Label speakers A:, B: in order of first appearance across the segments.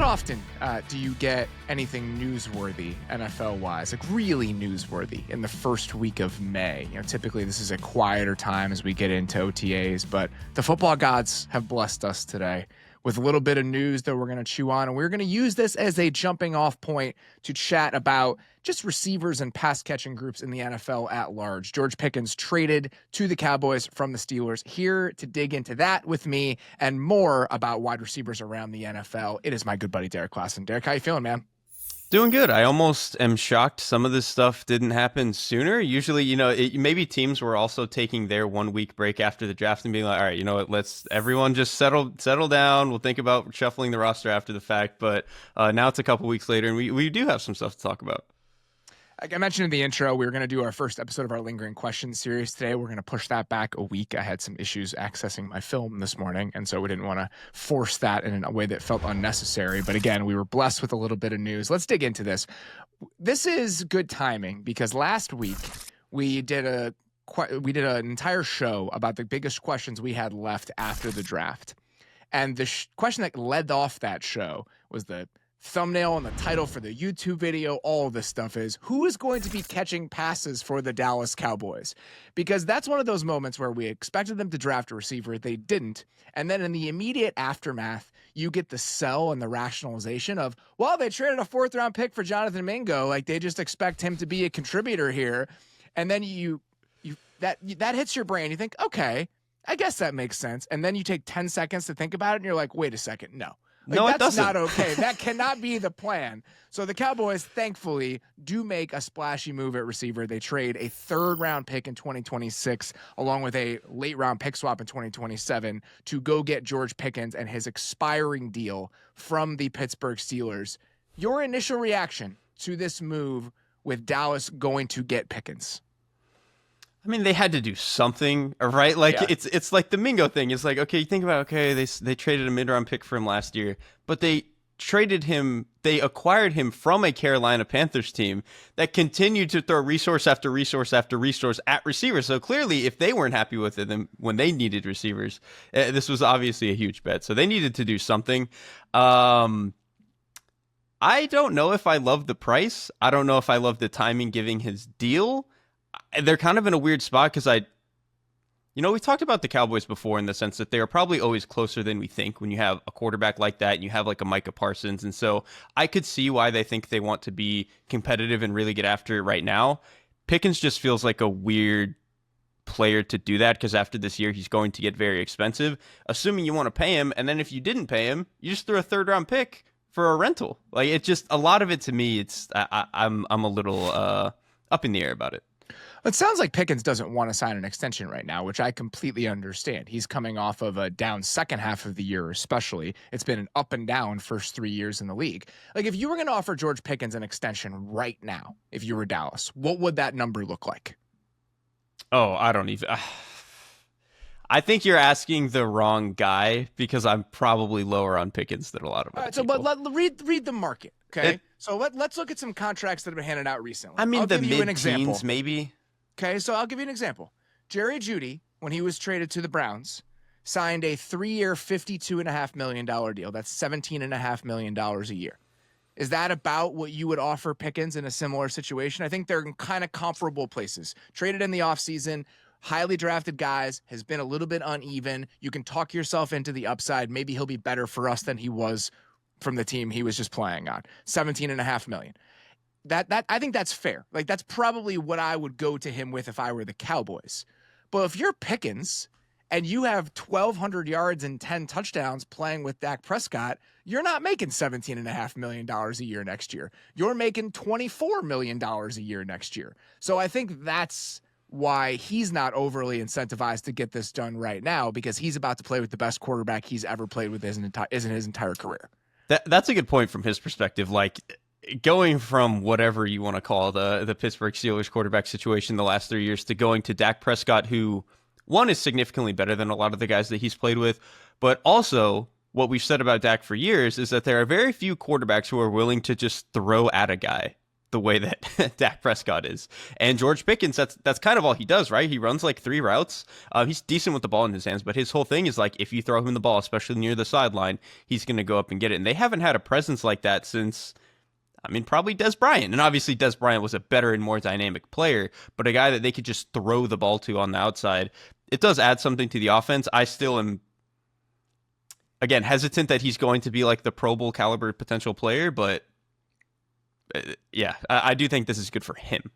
A: often do you get anything newsworthy NFL-wise, like really newsworthy, in the first week of May? Typically this is a quieter time as we get into OTAs, but the football gods have blessed us today with a little bit of news that we're going to chew on, and we're going to use this as a jumping off point to chat about just receivers and pass catching groups in the NFL at large. George Pickens traded to the Cowboys from the Steelers. Here to dig into that with me and more about wide receivers around the NFL, it is my good buddy Derrik Klassen. Derrik, how you feeling, man?
B: Doing good. I almost am shocked some of this stuff didn't happen sooner. Usually, maybe teams were also taking their 1 week break after the draft and being like, all right, let's everyone just settle down. We'll think about shuffling the roster after the fact. But now it's a couple weeks later, and we do have some stuff to talk about.
A: Like I mentioned in the intro, we were going to do our first episode of our Lingering Questions series today. We're going to push that back a week. I had some issues accessing my film this morning, and so we didn't want to force that in a way that felt unnecessary. But again, we were blessed with a little bit of news. Let's dig into this. This is good timing because last week we did an entire show about the biggest questions we had left after the draft. And the question that led off that show was the thumbnail and the title for the YouTube video. All of this stuff is, who is going to be catching passes for the Dallas Cowboys? Because that's one of those moments where we expected them to draft a receiver. They didn't. And then in the immediate aftermath, you get the sell and the rationalization of, well, they traded a 4th round pick for Jonathan Mingo. Like they just expect him to be a contributor here. And then that hits your brain. You think, okay, I guess that makes sense. And then you take 10 seconds to think about it and you're like, wait a second. No. That's not okay. That cannot be the plan. So the Cowboys, thankfully, do make a splashy move at receiver. They trade a 3rd round pick in 2026, along with a late round pick swap in 2027, to go get George Pickens and his expiring deal from the Pittsburgh Steelers. Your initial reaction to this move with Dallas going to get Pickens?
B: I mean, they had to do something, right? Like it's like the Mingo thing. It's like, okay, you think about, they traded a mid-round pick for him last year, but they acquired him from a Carolina Panthers team that continued to throw resource after resource after resource at receivers. So clearly, if they weren't happy with it, then when they needed receivers, this was obviously a huge bet. So they needed to do something. I don't know if I love the price. I don't know if I love the timing giving his deal. They're kind of in a weird spot because we've talked about the Cowboys before in the sense that they're probably always closer than we think when you have a quarterback like that and you have like a Micah Parsons. And so I could see why they think they want to be competitive and really get after it right now. Pickens just feels like a weird player to do that because after this year, he's going to get very expensive, assuming you want to pay him. And then if you didn't pay him, you just threw a 3rd round pick for a rental. Like it's just a lot of it to me. I'm a little up in the air about it.
A: It sounds like Pickens doesn't want to sign an extension right now, which I completely understand. He's coming off of a down second half of the year, especially. It's been an up and down first 3 years in the league. Like, if you were going to offer George Pickens an extension right now, if you were Dallas, what would that number look like?
B: Oh, I don't even... I think you're asking the wrong guy because I'm probably lower on Pickens than a lot of other people.
A: But read the market, okay? Let's look at some contracts that have been handed out recently.
B: I mean, the mid-teens, maybe.
A: Okay, so I'll give you an example. Jerry Jeudy, when he was traded to the Browns, signed a 3-year, $52.5 million deal. That's $17.5 million a year. Is that about what you would offer Pickens in a similar situation? I think they're in kind of comparable places. Traded in the offseason, highly drafted guys, has been a little bit uneven. You can talk yourself into the upside. Maybe he'll be better for us than he was from the team he was just playing on. $17.5 million. That I think that's fair. Like, that's probably what I would go to him with if I were the Cowboys. But if you're Pickens and you have 1,200 yards and 10 touchdowns playing with Dak Prescott, you're not making $17.5 million a year next year. You're making $24 million a year next year. So I think that's why he's not overly incentivized to get this done right now, because he's about to play with the best quarterback he's ever played with in his entire career.
B: That's a good point from his perspective. Like, going from whatever you want to call the Pittsburgh Steelers quarterback situation the last 3 years to going to Dak Prescott, who, one, is significantly better than a lot of the guys that he's played with, but also what we've said about Dak for years is that there are very few quarterbacks who are willing to just throw at a guy the way that Dak Prescott is. And George Pickens, that's kind of all he does, right? He runs like 3 routes. He's decent with the ball in his hands, but his whole thing is like if you throw him the ball, especially near the sideline, he's going to go up and get it. And they haven't had a presence like that since, I mean, probably Des Bryant. And obviously Des Bryant was a better and more dynamic player, but a guy that they could just throw the ball to on the outside. It does add something to the offense. I still am, again, hesitant that he's going to be like the Pro Bowl caliber potential player, but yeah, I do think this is good for him.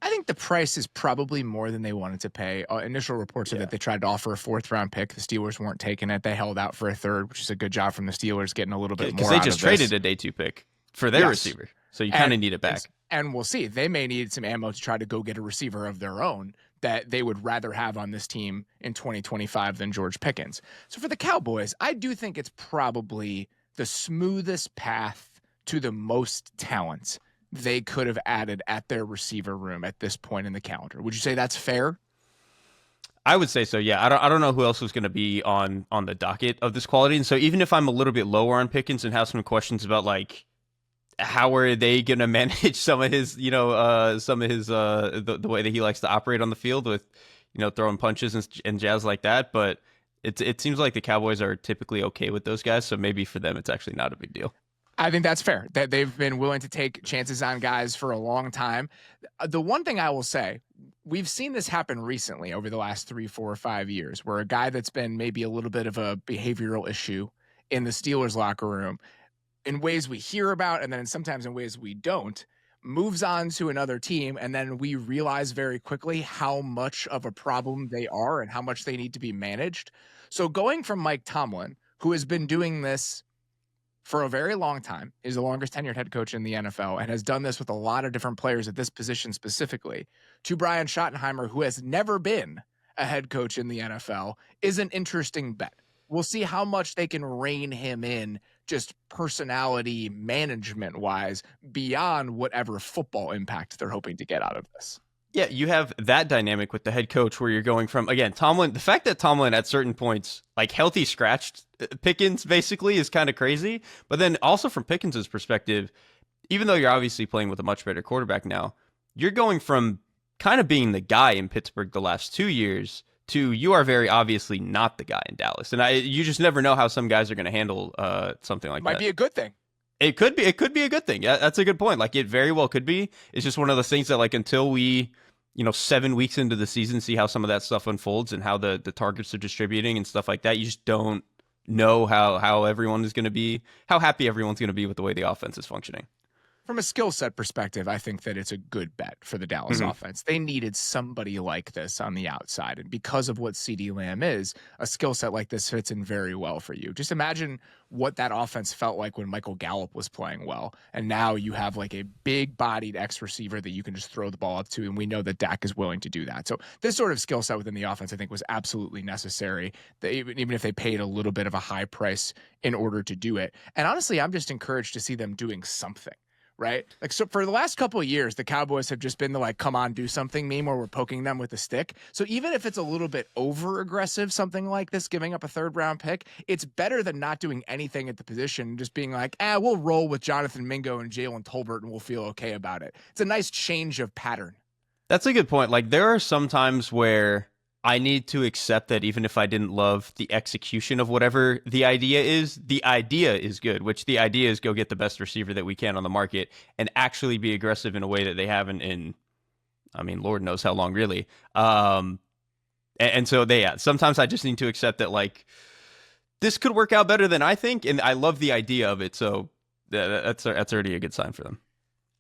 A: I think the price is probably more than they wanted to pay. Initial reports are that they tried to offer a 4th-round pick. The Steelers weren't taking it. They held out for a 3rd, which is a good job from the Steelers getting a little bit more out of this.
B: Because they just traded a day 2 pick for their receiver, so you kind of need it back.
A: And we'll see. They may need some ammo to try to go get a receiver of their own that they would rather have on this team in 2025 than George Pickens. So for the Cowboys, I do think it's probably the smoothest path to the most talent they could have added at their receiver room at this point in the calendar. Would you say that's fair?
B: I would say so, yeah. I don't know who else was going to be on the docket of this quality. And so even if I'm a little bit lower on Pickens and have some questions about like how are they going to manage some of his, the way that he likes to operate on the field with, throwing punches and jazz like that. But it seems like the Cowboys are typically okay with those guys. So maybe for them, it's actually not a big deal.
A: I think that's fair. That they've been willing to take chances on guys for a long time. The one thing I will say, we've seen this happen recently over the last 3, 4, or 5 years, where a guy that's been maybe a little bit of a behavioral issue in the Steelers locker room, in ways we hear about and then sometimes in ways we don't, moves on to another team, and then we realize very quickly how much of a problem they are and how much they need to be managed. So going from Mike Tomlin, who has been doing this for a very long time, is the longest tenured head coach in the NFL and has done this with a lot of different players at this position specifically, to Brian Schottenheimer, who has never been a head coach in the NFL, is an interesting bet. We'll see how much they can rein him in just personality management wise beyond whatever football impact they're hoping to get out of this.
B: Yeah, you have that dynamic with the head coach where you're going from, again, Tomlin, the fact that Tomlin at certain points, like healthy scratched Pickens basically is kind of crazy. But then also from Pickens' perspective, even though you're obviously playing with a much better quarterback now, you're going from kind of being the guy in Pittsburgh the last 2 years to you are very obviously not the guy in Dallas. And you just never know how some guys are going to handle something like that.
A: Might be a good thing.
B: It could be a good thing. Yeah, that's a good point. Like it very well could be. It's just one of those things that like until we, 7 weeks into the season, see how some of that stuff unfolds and how the targets are distributing and stuff like that, you just don't know how everyone is going to be, how happy everyone's going to be with the way the offense is functioning.
A: From a skill set perspective, I think that it's a good bet for the Dallas offense. They needed somebody like this on the outside. And because of what CeeDee Lamb is, a skill set like this fits in very well for you. Just imagine what that offense felt like when Michael Gallup was playing well. And now you have like a big-bodied X-receiver that you can just throw the ball up to, and we know that Dak is willing to do that. So this sort of skill set within the offense, I think, was absolutely necessary, even if they paid a little bit of a high price in order to do it. And honestly, I'm just encouraged to see them doing something. Right? Like, so for the last couple of years, the Cowboys have just been the like, come on, do something meme where we're poking them with a stick. So even if it's a little bit over aggressive, something like this, giving up a 3rd-round pick, it's better than not doing anything at the position, just being like, we'll roll with Jonathan Mingo and Jalen Tolbert and we'll feel okay about it. It's a nice change of pattern. That's
B: a good point. Like there are some times where I need to accept that even if I didn't love the execution of whatever the idea is good, which the idea is go get the best receiver that we can on the market and actually be aggressive in a way that they haven't in, I mean, Lord knows how long really. And so sometimes I just need to accept that like this could work out better than I think. And I love the idea of it. So that's already a good sign for them.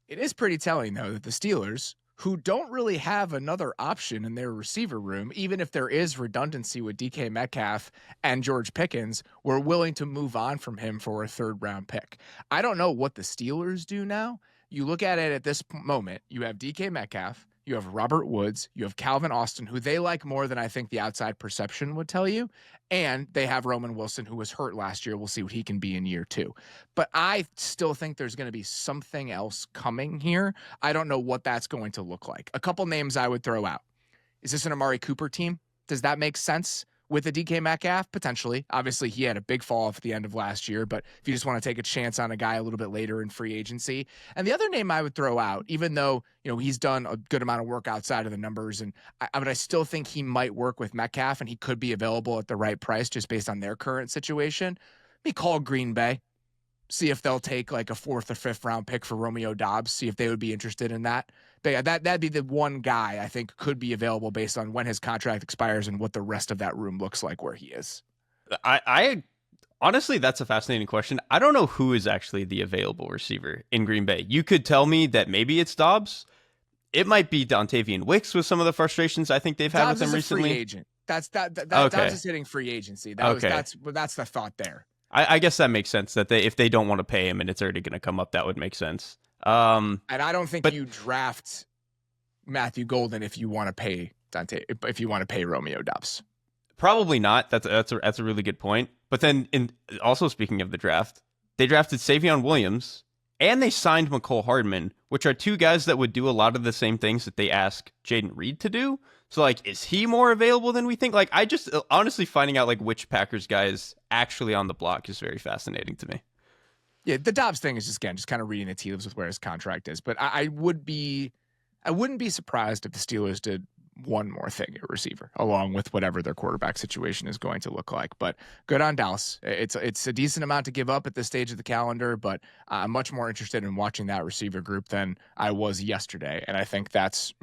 A: It is pretty telling though that the Steelers, who don't really have another option in their receiver room, even if there is redundancy with DK Metcalf and George Pickens, were willing to move on from him for a 3rd-round pick. I don't know what the Steelers do now. You look at it at this moment, you have DK Metcalf, you have Robert Woods, you have Calvin Austin, who they like more than I think the outside perception would tell you, and they have Roman Wilson, who was hurt last year. We'll see what he can be in year 2. But I still think there's going to be something else coming here. I don't know what that's going to look like. A couple names I would throw out. Is this an Amari Cooper team? Does that make sense? with a DK Metcalf? Potentially. Obviously, he had a big fall off at the end of last year, but if you just want to take a chance on a guy a little bit later in free agency. And the other name I would throw out, even though, he's done a good amount of work outside of the numbers, but I still think he might work with Metcalf and he could be available at the right price just based on their current situation. Let me call Green Bay, see if they'll take like a 4th or 5th round pick for Romeo Doubs, see if they would be interested in that. But yeah, that'd be the one guy I think could be available based on when his contract expires and what the rest of that room looks like where he is.
B: I honestly, that's a fascinating question. I don't know who is actually the available receiver in Green Bay. You could tell me that maybe it's Doubs. It might be Dontavian Wicks with some of the frustrations I think they've had with him recently.
A: Free agent. That's okay. Doubs is hitting free agency. That's the thought there.
B: I guess that makes sense that if they don't want to pay him and it's already going to come up, that would make sense. And
A: I don't think you draft Matthew Golden if you want to pay Romeo Doubs.
B: Probably not. That's a really good point. But then, also speaking of the draft, they drafted Savion Williams and they signed McCole Hardman, which are two guys that would do a lot of the same things that they ask Jaden Reed to do. So, is he more available than we think? I just honestly finding out which Packers guy is actually on the block is very fascinating to me.
A: Yeah, the Dobbs thing is just kind of reading the tea leaves with where his contract is. But I wouldn't be surprised if the Steelers did one more thing at receiver, along with whatever their quarterback situation is going to look like. But good on Dallas. It's a decent amount to give up at this stage of the calendar, but I'm much more interested in watching that receiver group than I was yesterday. And I think that's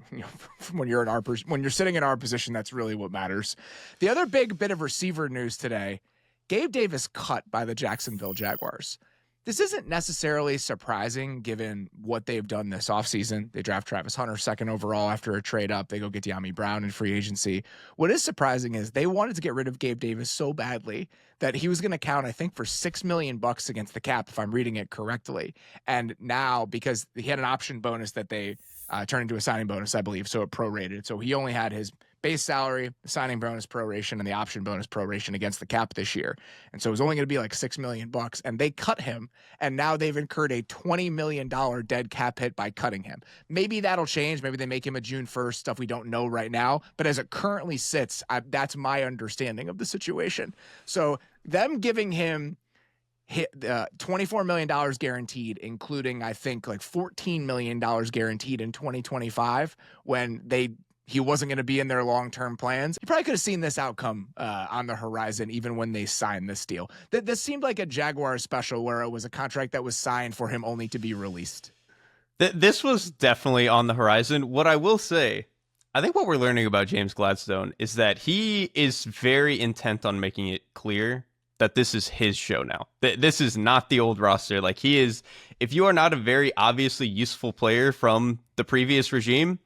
A: when you're sitting in our position, that's really what matters. The other big bit of receiver news today: Gabe Davis cut by the Jacksonville Jaguars. This isn't necessarily surprising given what they've done this offseason. They draft Travis Hunter 2nd overall after a trade up. They go get De'Ami Brown in free agency. What is surprising is they wanted to get rid of Gabe Davis so badly that he was going to count, I think, for $6 million against the cap, if I'm reading it correctly. And now, because he had an option bonus that they turned into a signing bonus, I believe, so it prorated. So he only had his base salary, the signing bonus proration, and the option bonus proration against the cap this year. And so it was only going to be $6 million, and they cut him, and now they've incurred a $20 million dead cap hit by cutting him. Maybe that'll change. Maybe they make him a June 1st, stuff we don't know right now. But as it currently sits, that's my understanding of the situation. So them giving him $24 million guaranteed, including, I think, $14 million guaranteed in 2025 when he wasn't going to be in their long-term plans. You probably could have seen this outcome on the horizon even when they signed this deal. This seemed like a Jaguars special where it was a contract that was signed for him only to be released.
B: This was definitely on the horizon. What I will say, I think what we're learning about James Gladstone is that he is very intent on making it clear that this is his show now. This is not the old roster. He is, if you are not a very obviously useful player from the previous regime,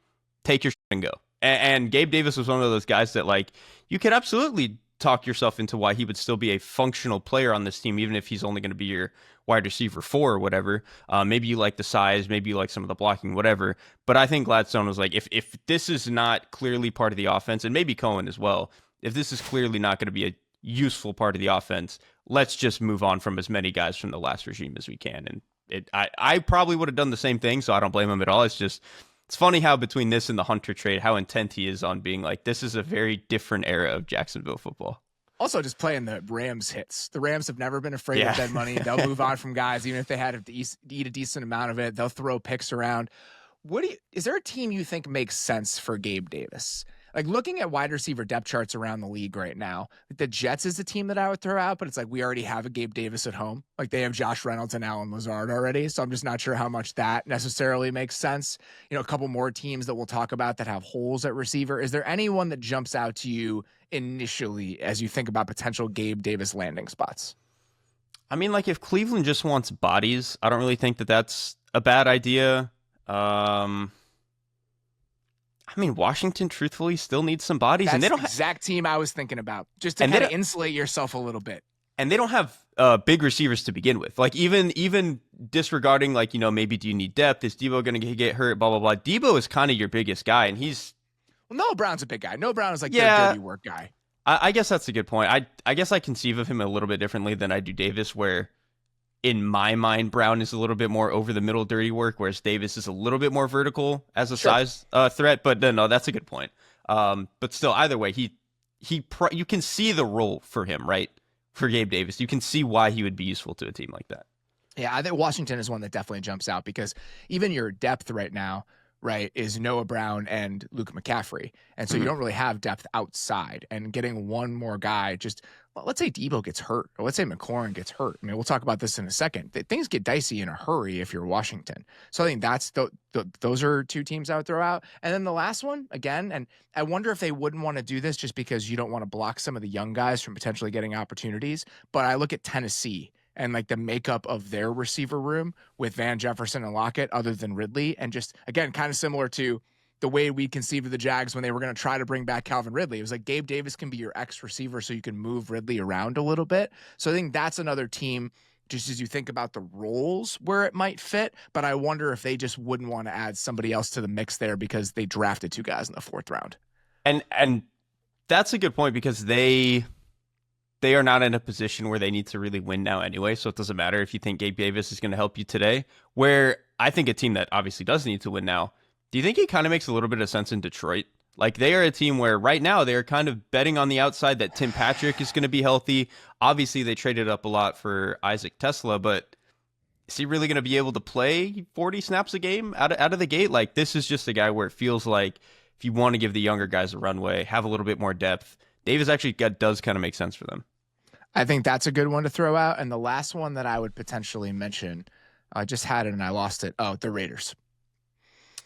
B: take your shit and go. And Gabe Davis was one of those guys that you could absolutely talk yourself into why he would still be a functional player on this team, even if he's only going to be your wide receiver 4 or whatever. Maybe you like the size, maybe you like some of the blocking, whatever. But I think Gladstone was if this is not clearly part of the offense, and maybe Cohen as well, if this is clearly not going to be a useful part of the offense, let's just move on from as many guys from the last regime as we can. And I probably would have done the same thing, so I don't blame him at all. It's funny how between this and the Hunter trade, how intent he is on being this is a very different era of Jacksonville football.
A: Also, just playing the Rams hits. The Rams have never been afraid of dead money. They'll move on from guys, even if they had to eat a decent amount of it. They'll throw picks around. Is there a team you think makes sense for Gabe Davis? Looking at wide receiver depth charts around the league right now, the Jets is the team that I would throw out, but it's we already have a Gabe Davis at home. They have Josh Reynolds and Allen Lazard already, so I'm just not sure how much that necessarily makes sense. A couple more teams that we'll talk about that have holes at receiver. Is there anyone that jumps out to you initially as you think about potential Gabe Davis landing spots?
B: I mean, if Cleveland just wants bodies, I don't really think that that's a bad idea. Washington, truthfully, still needs some bodies.
A: That's
B: and they don't
A: the exact team I was thinking about, just to kind of insulate yourself a little bit.
B: And they don't have big receivers to begin with. Even disregarding, maybe do you need depth? Is Deebo going to get hurt? Blah, blah, blah. Deebo is kind of your biggest guy, and he's...
A: Well, Noah Brown's a big guy. Noah Brown is their dirty work guy.
B: I guess that's a good point. I guess I conceive of him a little bit differently than I do Davis, where... in my mind, Brown is a little bit more over the middle dirty work, whereas Davis is a little bit more vertical as a size threat. But no, that's a good point. But still, either way, you can see the role for him, right? For Gabe Davis, you can see why he would be useful to a team like that.
A: Yeah, I think Washington is one that definitely jumps out because even your depth right now, right, is Noah Brown and Luke McCaffrey. And so you don't really have depth outside. And getting one more guy, just let's say Deebo gets hurt, or let's say McLaurin gets hurt. I mean, we'll talk about this in a second. Things get dicey in a hurry if you're Washington. So I think that's those are two teams I would throw out. And then the last one, again, and I wonder if they wouldn't want to do this just because you don't want to block some of the young guys from potentially getting opportunities. But I look at Tennessee and like the makeup of their receiver room with Van Jefferson and Lockett other than Ridley. And just, again, kind of similar to the way we conceived of the Jags when they were going to try to bring back Calvin Ridley. It was like Gabe Davis can be your X receiver so you can move Ridley around a little bit. So I think that's another team, just as you think about the roles where it might fit. But I wonder if they just wouldn't want to add somebody else to the mix there because they drafted two guys in the 4th round.
B: And that's a good point because they are not in a position where they need to really win now anyway, so it doesn't matter if you think Gabe Davis is going to help you today. Where I think a team that obviously does need to win now, do you think it kind of makes a little bit of sense in Detroit? Like, they are a team where right now they're kind of betting on the outside that Tim Patrick is going to be healthy. Obviously, they traded up a lot for Isaac Tesla, but is he really going to be able to play 40 snaps a game out of the gate? Like, this is just a guy where it feels like if you want to give the younger guys a runway, have a little bit more depth, Davis actually does kind of make sense for them.
A: I think that's a good one to throw out. And the last one that I would potentially mention, I just had it and I lost it. Oh, the Raiders.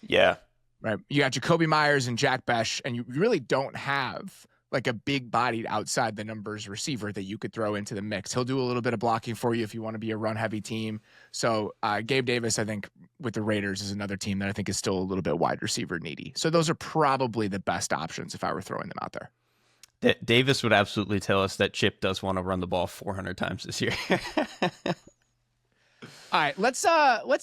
B: Yeah.
A: Right. You got Jacoby Myers and Jack Besh, and you really don't have like a big bodied outside the numbers receiver that you could throw into the mix. He'll do a little bit of blocking for you if you want to be a run heavy team. So Gabe Davis, I think with the Raiders is another team that I think is still a little bit wide receiver needy. So those are probably the best options if I were throwing them out there.
B: Davis would absolutely tell us that Chip does want to run the ball 400 times this year.
A: All right, let's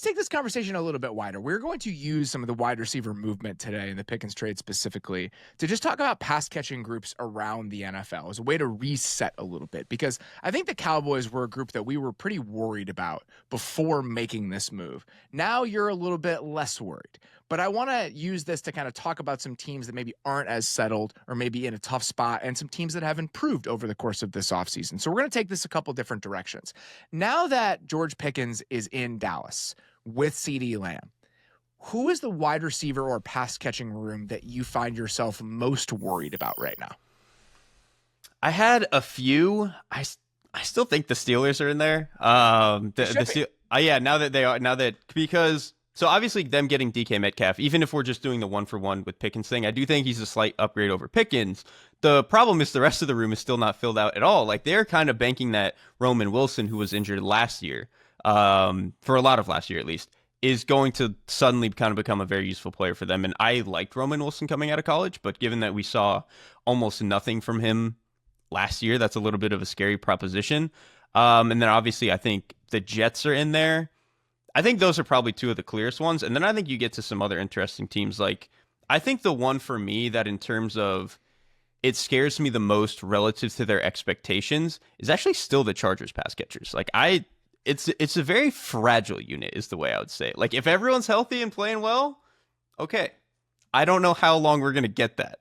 A: take this conversation a little bit wider. We're going to use some of the wide receiver movement today in the Pickens trade specifically to just talk about pass catching groups around the NFL as a way to reset a little bit, because I think the Cowboys were a group that we were pretty worried about before making this move. Now you're a little bit less worried. But I want to use this to kind of talk about some teams that maybe aren't as settled or maybe in a tough spot, and some teams that have improved over the course of this offseason. So we're going to take this a couple different directions. Now that George Pickens is in Dallas with CeeDee Lamb, who is the wide receiver or pass catching room that you find yourself most worried about right now?
B: I had a few. I still think the Steelers are in there. Because so obviously them getting DK Metcalf, even if we're just doing the 1-for-1 with Pickens thing, I do think he's a slight upgrade over Pickens. The problem is the rest of the room is still not filled out at all. Like, they're kind of banking that Roman Wilson, who was injured last year, for a lot of last year at least, is going to suddenly kind of become a very useful player for them. And I liked Roman Wilson coming out of college, but given that we saw almost nothing from him last year, that's a little bit of a scary proposition. And then obviously I think the Jets are in there. I think those are probably two of the clearest ones. And then I think you get to some other interesting teams. Like, I think the one for me that in terms of it scares me the most relative to their expectations is actually still the Chargers pass catchers. Like, it's a very fragile unit is the way I would say it. Like, if everyone's healthy and playing well, okay. I don't know how long we're going to get that.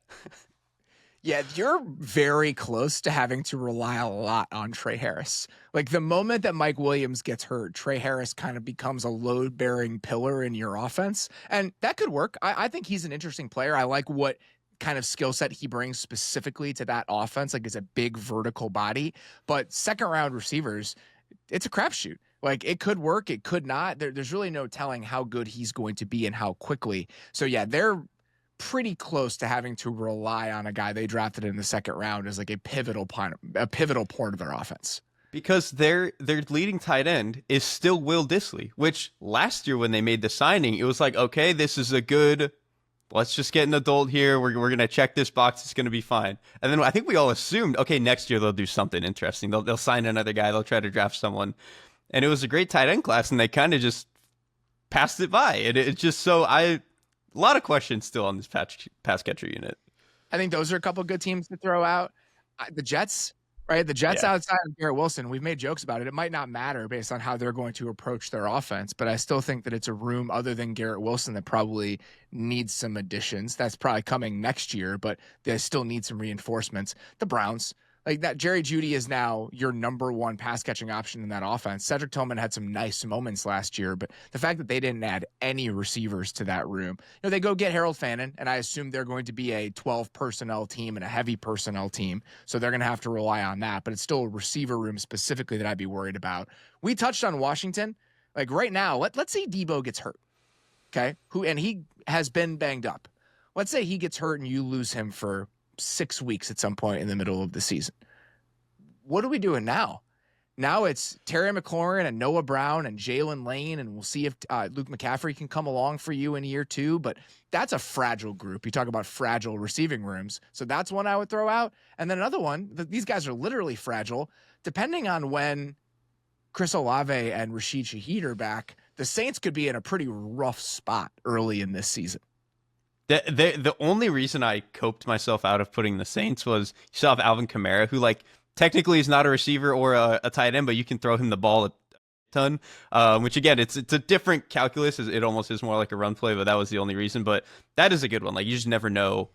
A: Yeah, you're very close to having to rely a lot on Trey Harris. Like, the moment that Mike Williams gets hurt, Trey Harris kind of becomes a load-bearing pillar in your offense. And that could work. I think he's an interesting player. I like what kind of skill set he brings specifically to that offense. Like, it's a big vertical body. But second-round receivers, it's a crapshoot. Like, it could work, it could not. There's really no telling how good he's going to be and how quickly. So, yeah, they're pretty close to having to rely on a guy they drafted in the second round as like a pivotal part of their offense.
B: Because their leading tight end is still Will Dissly, which last year when they made the signing, it was like, okay, this is a good, let's just get an adult here. We're going to check this box. It's going to be fine. And then I think we all assumed, okay, next year they'll do something interesting. They'll sign another guy. They'll try to draft someone. And it was a great tight end class, and they kind of just passed it by. And it's just a lot of questions still on this pass catcher unit.
A: I think those are a couple of good teams to throw out. The Jets, right? The Jets
B: Yeah.
A: outside of Garrett Wilson, we've made jokes about it. It might not matter based on how they're going to approach their offense, but I still think that it's a room other than Garrett Wilson that probably needs some additions. That's probably coming next year, but they still need some reinforcements. The Browns, like that, Jerry Jeudy is now your number one pass catching option in that offense. Cedric Tillman had some nice moments last year, but the fact that they didn't add any receivers to that room, they go get Harold Fannin, and I assume they're going to be a 12 personnel team and a heavy personnel team. So they're going to have to rely on that, but it's still a receiver room specifically that I'd be worried about. We touched on Washington. Like right now, let's say Deebo gets hurt. Okay. And he has been banged up. Let's say he gets hurt and you lose him for 6 weeks at some point in the middle of the season. What are we doing now? Now it's Terry McLaurin and Noah Brown and Jalen Lane, and we'll see if Luke McCaffrey can come along for you in year 2, but that's a fragile group. You talk about fragile receiving rooms. So that's one I would throw out. And then another one, these guys are literally fragile. Depending on when Chris Olave and Rashid Shaheed are back, the Saints could be in a pretty rough spot early in this season.
B: The only reason I coped myself out of putting the Saints was you still have Alvin Kamara, who technically is not a receiver or a tight end, but you can throw him the ball a ton, which again, it's a different calculus. It almost is more like a run play, but that was the only reason. But that is a good one. You just never know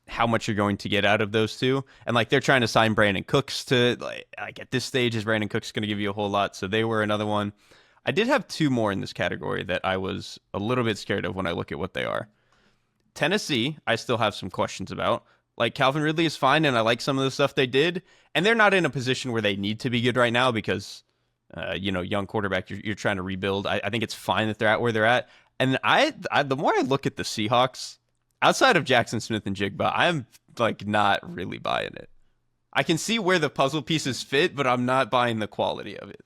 B: how much you're going to get out of those two. And they're trying to sign Brandon Cooks to at this stage, is Brandon Cooks going to give you a whole lot? So they were another one. I did have 2 more in this category that I was a little bit scared of when I look at what they are. Tennessee, I still have some questions about. Calvin Ridley is fine, and I like some of the stuff they did. And they're not in a position where they need to be good right now because, young quarterback, you're trying to rebuild. I think it's fine that they're at where they're at. And the more I look at the Seahawks, outside of Jackson Smith and Jigba, I'm not really buying it. I can see where the puzzle pieces fit, but I'm not buying the quality of it.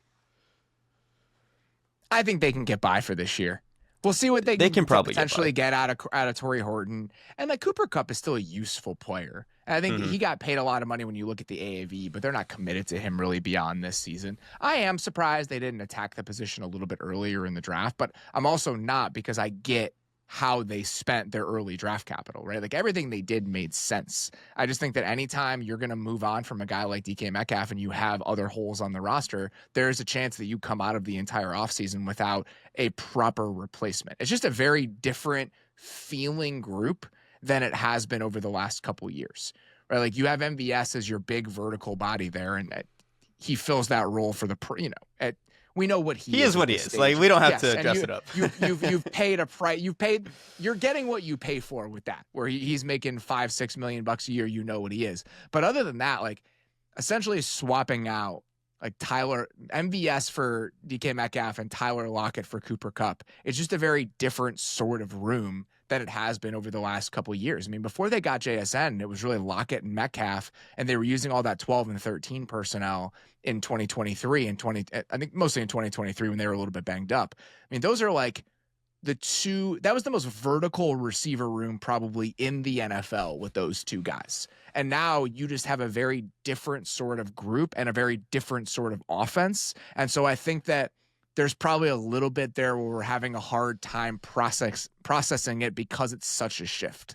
A: I think they can get by for this year. We'll see what they can probably potentially get out of Torrey Horton. And Cooper Kupp is still a useful player. And I think he got paid a lot of money when you look at the AAV, but they're not committed to him really beyond this season. I am surprised they didn't attack the position a little bit earlier in the draft, but I'm also not, because I get how they spent their early draft capital, right? Everything they did made sense. I just think that anytime you're going to move on from a guy like DK Metcalf and you have other holes on the roster, there's a chance that you come out of the entire offseason without a proper replacement. It's just a very different feeling group than it has been over the last couple years, right? You have MVS as your big vertical body there, and he fills that role for the, we know what he is. What he is.
B: We don't have to dress it up.
A: You've paid a price. You're getting what you pay for with that, where he's making $5-6 million a year. You know what he is. But other than that, essentially swapping out Tyler MVS for DK Metcalf and Tyler Lockett for Cooper Kupp, it's just a very different sort of room than it has been over the last couple of years. I mean, before they got JSN, it was really Lockett and Metcalf, and they were using all that 12 and 13 personnel in 2023 and I think mostly in 2023 when they were a little bit banged up. I mean, those are the two, that was the most vertical receiver room probably in the NFL with those two guys. And now you just have a very different sort of group and a very different sort of offense. And so I think that there's probably a little bit there where we're having a hard time processing it because it's such a shift.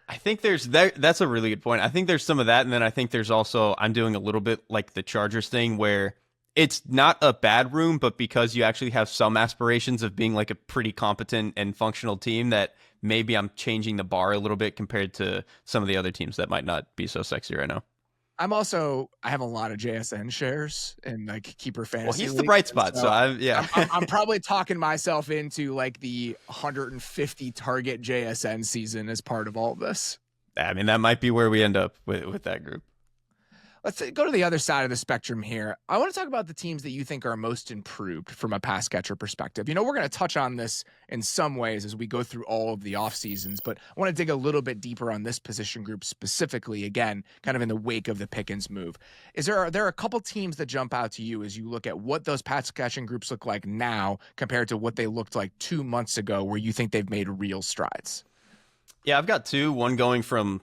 B: I think that's a really good point. I think there's some of that. And then I think there's also, I'm doing a little bit like the Chargers thing where it's not a bad room, but because you actually have some aspirations of being a pretty competent and functional team, that maybe I'm changing the bar a little bit compared to some of the other teams that might not be so sexy right now.
A: I have a lot of JSN shares in keeper fantasy.
B: Well, he's the bright spot. So
A: I'm probably talking myself into the 150 target JSN season as part of all of this.
B: I mean, that might be where we end up with that group.
A: Let's go to the other side of the spectrum here. I want to talk about the teams that you think are most improved from a pass catcher perspective. We're going to touch on this in some ways as we go through all of the off seasons, but I want to dig a little bit deeper on this position group specifically, again, kind of in the wake of the Pickens move. Are there a couple teams that jump out to you as you look at what those pass catching groups look like now compared to what they looked like 2 months ago, where you think they've made real strides?
B: Yeah, I've got 2, one going from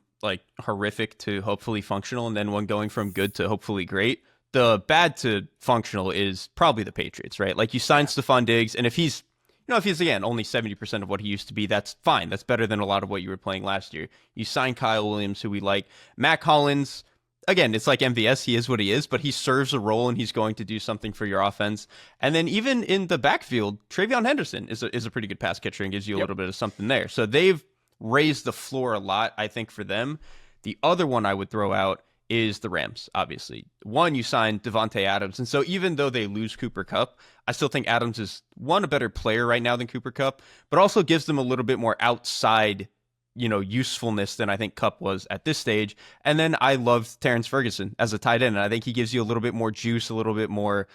B: horrific to hopefully functional, and then one going from good to hopefully great. The bad to functional is probably the Patriots, right? You signed Stefon Diggs, and if he's again only 70% of what he used to be, that's fine. That's better than a lot of what you were playing last year. You signed Kyle Williams, who we like. Mac Hollins, again, it's like MVS. He is what he is, but he serves a role and he's going to do something for your offense. And then even in the backfield, Travion Henderson is a pretty good pass catcher and gives you a little bit of something there. So they've raised the floor a lot, I think, for them. The other one I would throw out is the Rams, obviously. One, you signed Davante Adams. And so even though they lose Cooper Kupp, I still think Adams is, one, a better player right now than Cooper Kupp, but also gives them a little bit more outside, usefulness than I think Kupp was at this stage. And then I loved Terrence Ferguson as a tight end. And I think he gives you a little bit more juice, a little bit more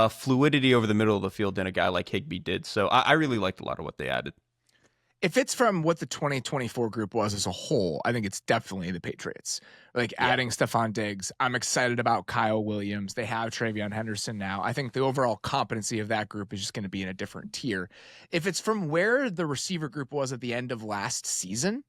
B: fluidity over the middle of the field than a guy like Higbee did. So I really liked a lot of what they added.
A: If it's from what the 2024 group was as a whole, I think it's definitely the Patriots. Adding Stefon Diggs. I'm excited about Kyle Williams. They have Travion Henderson now. I think the overall competency of that group is just going to be in a different tier. If it's from where the receiver group was at the end of last season,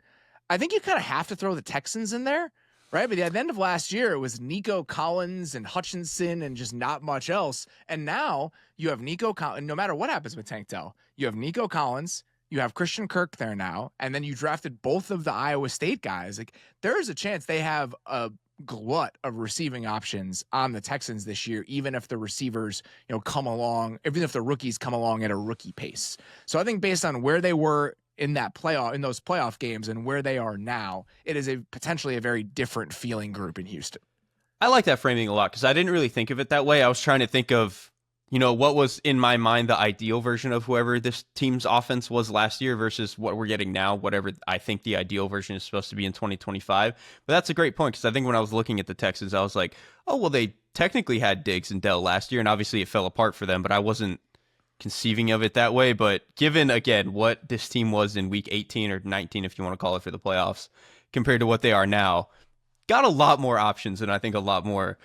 A: I think you kind of have to throw the Texans in there, right? But at the end of last year, it was Nico Collins and Hutchinson and just not much else. And now you have Nico Collins. No matter what happens with Tank Dell, you have Nico Collins. You have Christian Kirk there now, and then you drafted both of the Iowa State guys. There is a chance they have a glut of receiving options on the Texans this year, even if the receivers, come along, even if the rookies come along at a rookie pace. So I think based on where they were in those playoff games and where they are now, it is potentially a very different feeling group in Houston.
B: I like that framing a lot because I didn't really think of it that way. I was trying to think of, what was in my mind the ideal version of whoever this team's offense was last year versus what we're getting now, whatever I think the ideal version is supposed to be in 2025. But that's a great point because I think when I was looking at the Texans, I was like, oh, well, they technically had Diggs and Dell last year, and obviously it fell apart for them, but I wasn't conceiving of it that way. But given, again, what this team was in week 18 or 19, if you want to call it, for the playoffs, compared to what they are now, got a lot more options and I think a lot more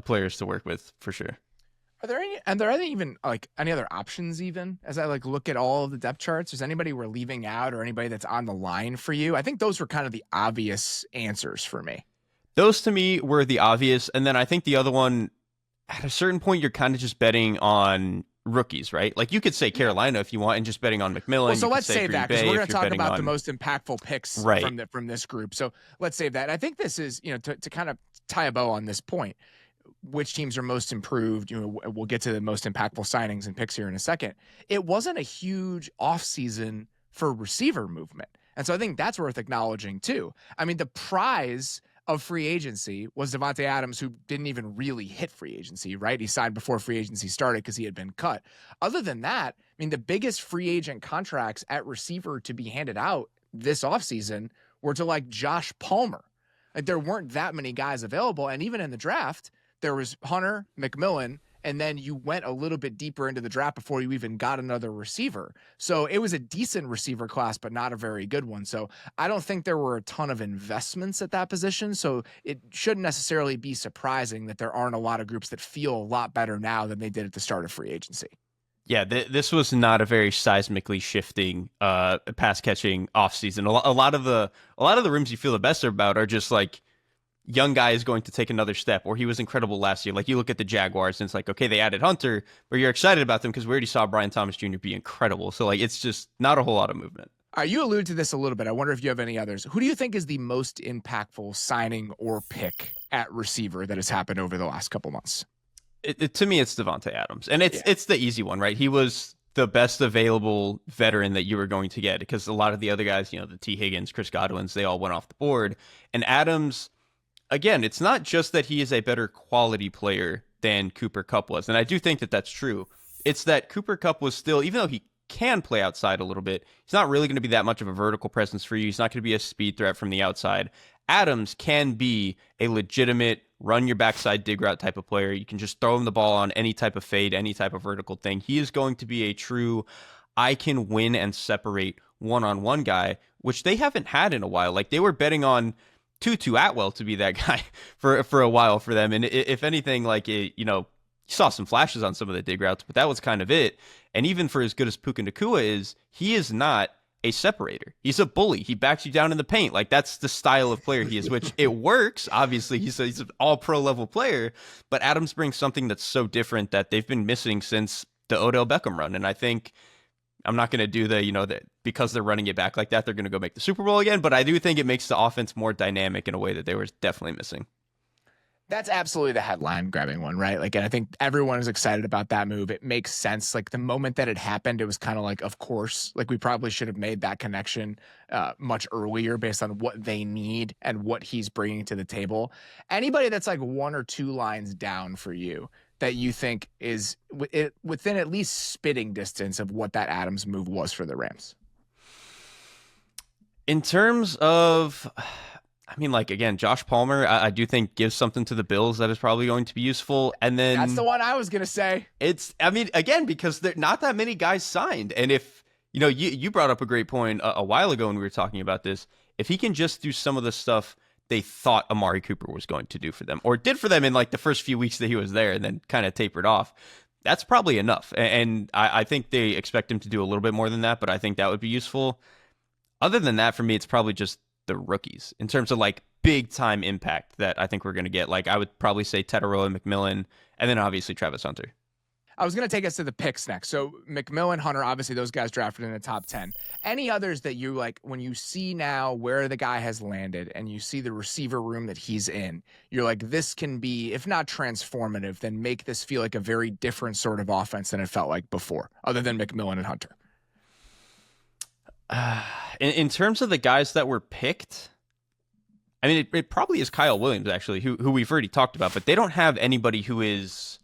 B: players to work with for sure.
A: Are there any other options even as I look at all of the depth charts? Is anybody we're leaving out or anybody that's on the line for you? I think those were kind of the obvious answers for me.
B: Those to me were the obvious. And then I think the other one, at a certain point, you're kind of just betting on rookies, right? You could say Carolina if you want and just betting on McMillan.
A: Well, so let's save that because we're going to talk about the most impactful picks from this group. So let's save that. I think this is, to kind of tie a bow on this point, which teams are most improved. We'll get to the most impactful signings and picks here in a second. It wasn't a huge offseason for receiver movement. And so I think that's worth acknowledging too. I mean, the prize of free agency was Davante Adams, who didn't even really hit free agency, right? He signed before free agency started because he had been cut. Other than that, I mean, the biggest free agent contracts at receiver to be handed out this offseason were to Josh Palmer. There weren't that many guys available. And even in the draft, there was Hunter, McMillan, and then you went a little bit deeper into the draft before you even got another receiver. So it was a decent receiver class, but not a very good one. So I don't think there were a ton of investments at that position. So it shouldn't necessarily be surprising that there aren't a lot of groups that feel a lot better now than they did at the start of free agency.
B: Yeah, this was not a very seismically shifting pass catching offseason. A lot of the rooms you feel the best about are just young guy is going to take another step, or he was incredible last year. You look at the Jaguars and it's okay, they added Hunter, but you're excited about them because we already saw Brian Thomas Jr. be incredible. So it's just not a whole lot of movement.
A: You alluded to this a little bit. I wonder if you have any others. Who do you think is the most impactful signing or pick at receiver that has happened over the last couple months?
B: To me, it's Davante Adams. And it's the easy one, right? He was the best available veteran that you were going to get because a lot of the other guys, the T. Higgins, Chris Godwins, they all went off the board. And Adams, again, it's not just that he is a better quality player than Cooper Kupp was. And I do think that that's true. It's that Cooper Kupp was still, even though he can play outside a little bit, he's not really going to be that much of a vertical presence for you. He's not going to be a speed threat from the outside. Adams can be a legitimate run your backside dig route type of player. You can just throw him the ball on any type of fade, any type of vertical thing. He is going to be a true, I can win and separate one-on-one guy, which they haven't had in a while. They were betting on Tutu Atwell to be that guy for a while for them. And if anything, you saw some flashes on some of the dig routes, but that was kind of it. And even for as good as Puka Nacua is, he is not a separator. He's a bully. He backs you down in the paint. That's the style of player he is, which it works. Obviously, he's an all-pro level player, but Adams brings something that's so different that they've been missing since the Odell Beckham run. And I think I'm not going to do that because they're running it back like that, they're going to go make the Super Bowl again. But I do think it makes the offense more dynamic in a way that they were definitely missing.
A: That's absolutely the headline grabbing one, right? Like, and I think everyone is excited about that move. It makes sense. Like the moment that it happened, it was kind of like, of course, like we probably should have made that connection much earlier based on what they need and what he's bringing to the table. Anybody that's like one or two lines down for you that you think is within at least spitting distance of what that Adams move was for the Rams?
B: In terms of, I mean, like, again, Josh Palmer, I do think gives something to the Bills that is probably going to be useful. And then
A: that's the one I was going to say.
B: I mean, again, because there not that many guys signed. And if, you brought up a great point a while ago when we were talking about this. If he can just do some of the stuff they thought Amari Cooper was going to do for them, or did for them in like the first few weeks that he was there and then kind of tapered off, that's probably enough. And I think they expect him to do a little bit more than that, but I think that would be useful. Other than that, for me, it's probably just the rookies in terms of like big time impact that I think we're going to get. Like I would probably say Tetaroa, McMillan, and then obviously Travis Hunter.
A: I was going to take us to the picks next. So McMillan, Hunter, obviously those guys drafted in the top 10. Any others that you like when you see now where the guy has landed and you see the receiver room that he's in, you're like, this can be, if not transformative, then make this feel like a very different sort of offense than it felt like before, other than McMillan and Hunter?
B: In terms of the guys that were picked, I mean, it probably is Kyle Williams, actually, who we've already talked about, but they don't have anybody who is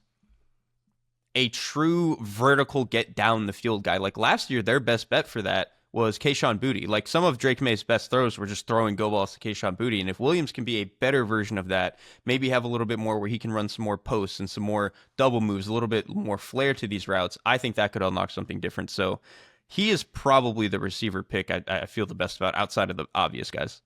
B: a true vertical get down the field guy. Like last year, their best bet for that was Kayshon Boutte. Like some of Drake May's best throws were just throwing go balls to Kayshon Boutte. And if Williams can be a better version of that, maybe have a little bit more where he can run some more posts and some more double moves, a little bit more flair to these routes, I think that could unlock something different. So he is probably the receiver pick I feel the best about outside of the obvious guys.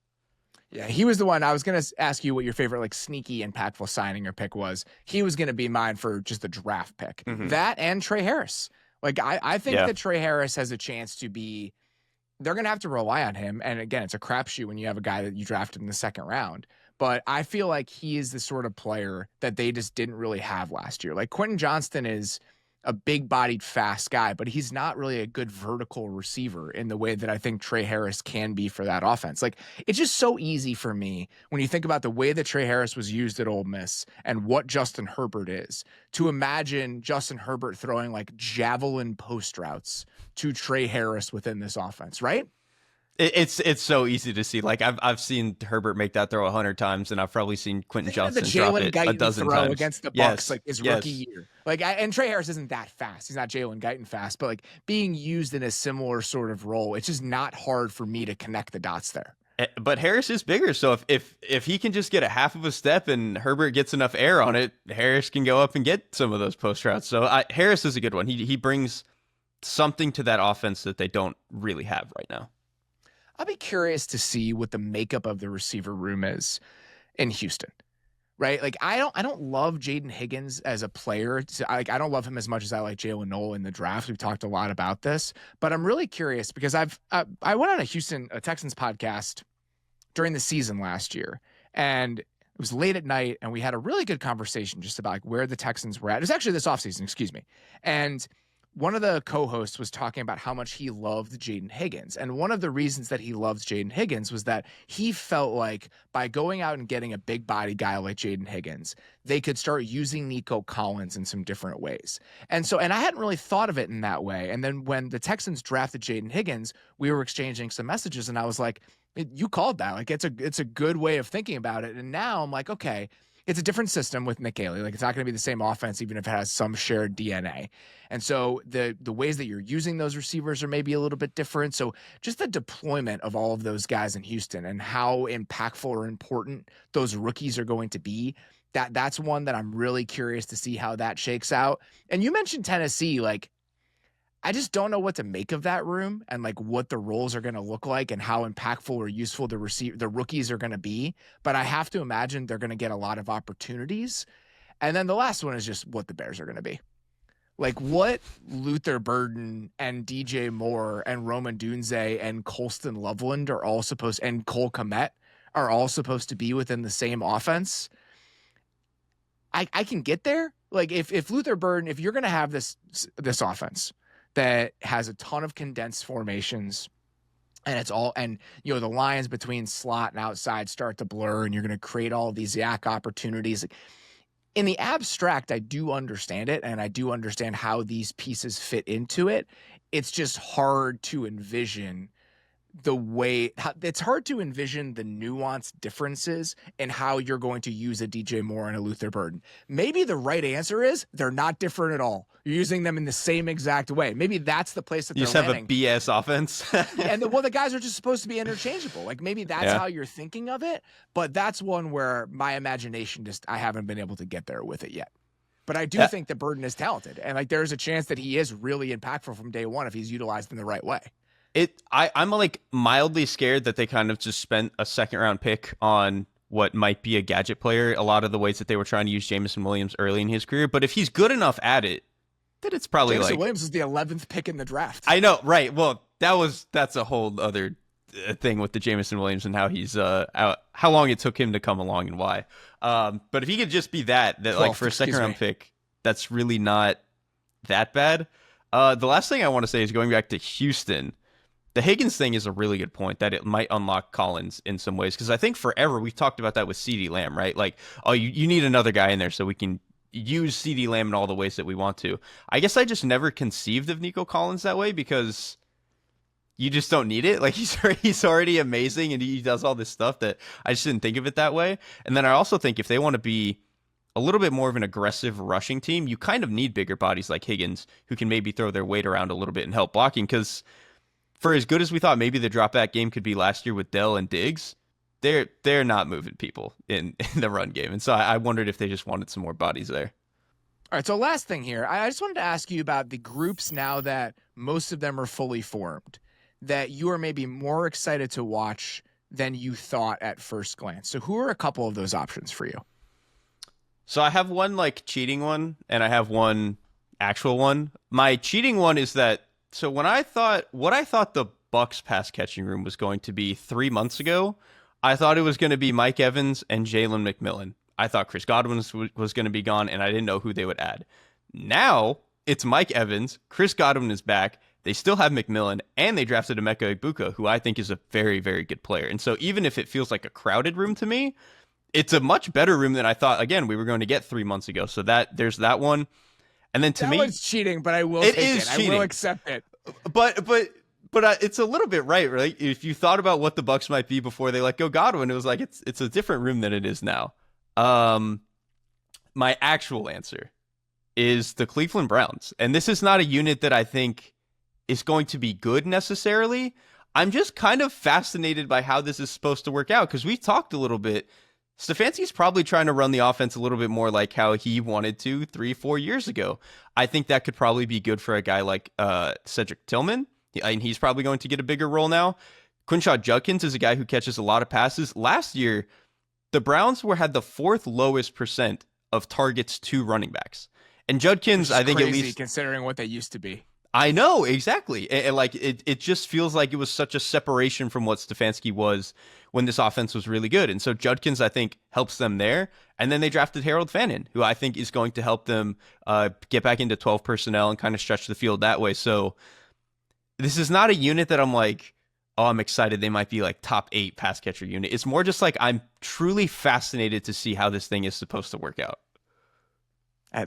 A: Yeah, he was the one. I was going to ask you what your favorite like sneaky, impactful signing or pick was. He was going to be mine for just the draft pick. Mm-hmm. That and Trey Harris. Like I think that Trey Harris has a chance to be, they're going to have to rely on him. And again, it's a crapshoot when you have a guy that you drafted in the second round. But I feel like he is the sort of player that they just didn't really have last year. Like Quentin Johnston is a big-bodied, fast guy, but he's not really a good vertical receiver in the way that I think Trey Harris can be for that offense. Like, it's just so easy for me when you think about the way that Trey Harris was used at Ole Miss and what Justin Herbert is, to imagine Justin Herbert throwing like javelin post routes to Trey Harris within this offense, right?
B: It's so easy to see. Like I've seen Herbert make that throw 100 times, and I've probably seen Quentin Johnston drop it a dozen times
A: against the Bucs, like his rookie year. Like, and Trey Harris isn't that fast. He's not Jalen Guyton fast, but like being used in a similar sort of role, it's just not hard for me to connect the dots there.
B: But Harris is bigger, so if he can just get a half of a step and Herbert gets enough air on it, Harris can go up and get some of those post routes. So Harris is a good one. He brings something to that offense that they don't really have right now.
A: I'll be curious to see what the makeup of the receiver room is in Houston, right? Like I don't love Jaden Higgins as a player. I don't love him as much as I like Jalen Noel in the draft. We've talked a lot about this, but I'm really curious because I went on a Texans podcast during the season last year, and it was late at night, and we had a really good conversation just about like where the Texans were at. It was actually this offseason, excuse me, and one of the co-hosts was talking about how much he loved Jaden Higgins. And one of the reasons that he loves Jaden Higgins was that he felt like by going out and getting a big body guy like Jaden Higgins, they could start using Nico Collins in some different ways. And I hadn't really thought of it in that way. And then when the Texans drafted Jaden Higgins, we were exchanging some messages and I was like, you called that. Like it's a good way of thinking about it. And now I'm like, okay, it's a different system with Nick Haley. Like it's not going to be the same offense, even if it has some shared DNA. And so the ways that you're using those receivers are maybe a little bit different. So just the deployment of all of those guys in Houston and how impactful or important those rookies are going to be, that's one that I'm really curious to see how that shakes out. And you mentioned Tennessee, like, I just don't know what to make of that room and like what the roles are going to look like and how impactful or useful the rookies are going to be. But I have to imagine they're going to get a lot of opportunities. And then the last one is just what the Bears are going to be. Like what Luther Burden and DJ Moore and Roman Dunze and Colston Loveland are all supposed, and Cole Kmet are all supposed to be within the same offense. I can get there. Like if Luther Burden, if you're going to have this offense that has a ton of condensed formations, And it's all, and the lines between slot and outside start to blur, and you're going to create all of these yak opportunities. In the abstract, I do understand it, and I do understand how these pieces fit into it. It's just hard to envision it's hard to envision the nuanced differences in how you're going to use a DJ Moore and a Luther Burden. Maybe the right answer is they're not different at all. You're using them in the same exact way. Maybe that's the place that
B: you
A: they're
B: just have a BS offense.
A: And the guys are just supposed to be interchangeable. Like maybe that's how you're thinking of it, but that's one where my imagination I haven't been able to get there with it yet. But I do think that Burden is talented, and like there's a chance that he is really impactful from day one if he's utilized in the right way.
B: I'm like mildly scared that they kind of just spent a second round pick on what might be a gadget player, a lot of the ways that they were trying to use Jameson Williams early in his career. But if he's good enough at it, then it's probably
A: Jameson Williams is the 11th pick in the draft.
B: I know, right? Well, that's a whole other thing with the Jameson Williams and how he's how long it took him to come along and why. But if he could just be that 12th, like for a second round pick, that's really not that bad. The last thing I want to say is going back to Houston. The Higgins thing is a really good point that it might unlock Collins in some ways, because I think forever we've talked about that with CeeDee Lamb, right? Like, oh, you need another guy in there so we can use CeeDee Lamb in all the ways that we want to. I guess I just never conceived of Nico Collins that way because you just don't need it. Like he's already amazing and he does all this stuff that I just didn't think of it that way. And then I also think if they want to be a little bit more of an aggressive rushing team, you kind of need bigger bodies like Higgins who can maybe throw their weight around a little bit and help blocking, because for as good as we thought maybe the drop back game could be last year with Dell and Diggs, they're not moving people in the run game. And so I wondered if they just wanted some more bodies there.
A: All right, so last thing here. I just wanted to ask you about the groups now that most of them are fully formed, that you are maybe more excited to watch than you thought at first glance. So who are a couple of those options for you?
B: So I have one like cheating one, and I have one actual one. My cheating one is that, so what I thought the Bucks pass catching room was going to be 3 months ago, I thought it was going to be Mike Evans and Jalen McMillan. I thought Chris Godwin was going to be gone, and I didn't know who they would add. Now it's Mike Evans, Chris Godwin is back, they still have McMillan, and they drafted Emeka Egbuka, who I think is a very, very good player. And so even if it feels like a crowded room to me, it's a much better room than I thought, again, we were going to get 3 months ago. So there's that one. And then to me,
A: it's cheating, but I will take it.
B: Cheating.
A: I will accept it.
B: But it's a little bit right? If you thought about what the Bucks might be before they let go Godwin, it was like it's a different room than it is now. My actual answer is the Cleveland Browns, and this is not a unit that I think is going to be good necessarily. I'm just kind of fascinated by how this is supposed to work out, because we talked a little bit. Stefanski's probably trying to run the offense a little bit more like how he wanted to 3-4 years ago. I think that could probably be good for a guy like Cedric Tillman, and he's probably going to get a bigger role now. Quinshaw Judkins is a guy who catches a lot of passes. Last year, the Browns had the 4th lowest percent of targets to running backs. And Judkins, I think,
A: crazy,
B: at least
A: considering what they used to be.
B: I know, exactly. And like it just feels like it was such a separation from what Stefanski was when this offense was really good. And so Judkins, I think, helps them there. And then they drafted Harold Fannin, who I think is going to help them get back into 12 personnel and kind of stretch the field that way. So this is not a unit that I'm like, oh, I'm excited they might be like top 8 pass catcher unit. It's more just like I'm truly fascinated to see how this thing is supposed to work out.